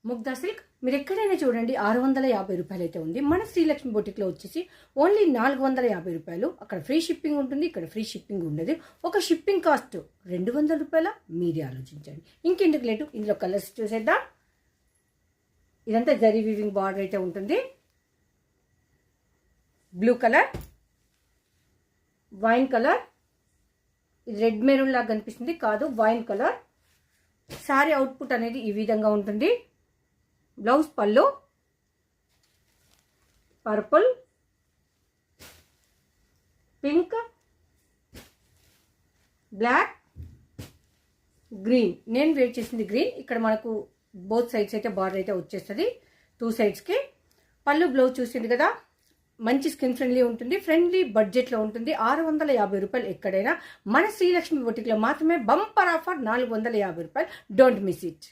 ముగ్ధా silk మీరు ఎక్కడైనా చూడండి 650 రూపాయలు అయితే ఉంది. మన శ్రీలక్ష్మి బొటిక్లో వచ్చేసి ఓన్లీ 450 రూపాయలు. అక్కడ ఫ్రీ షిప్పింగ్ ఉంటుంది, ఇక్కడ ఫ్రీ షిప్పింగ్ ఉండదు. ఒక షిప్పింగ్ కాస్ట్ 200 రూపాయల. మీరే ఆలోచించండి. ఇంకెందుకు లేటు, ఇందులో కలర్స్ చూసేద్దాం. ఇదంతా జరీ వీవింగ్ బార్డర్ అయితే ఉంటుంది. బ్లూ కలర్, వైన్ కలర్, ఇది రెడ్ మెరూన్ లాగా కనిపిస్తుంది, కాదు వైన్ కలర్. సారీ అవుట్పుట్ అనేది ఈ విధంగా ఉంటుంది. బ్లౌజ్ పళ్ళు పర్పుల్, పింక్, బ్లాక్, గ్రీన్. నేను వేర్ చేసింది గ్రీన్. ఇక్కడ మనకు బోత్ సైడ్స్ అయితే బార్డర్ అయితే వచ్చేస్తుంది 2 సైడ్స్కి. పళ్ళు బ్లౌజ్ చూసింది కదా, మంచి స్కిన్ ఫ్రెండ్లీ ఉంటుంది, ఫ్రెండ్లీ బడ్జెట్లో ఉంటుంది. 650 రూపాయలు. ఎక్కడైనా మన శ్రీలక్ష్మి బొటిక్లో మాత్రమే బంపర్ ఆఫర్ 450 రూపాయలు. Don't miss it.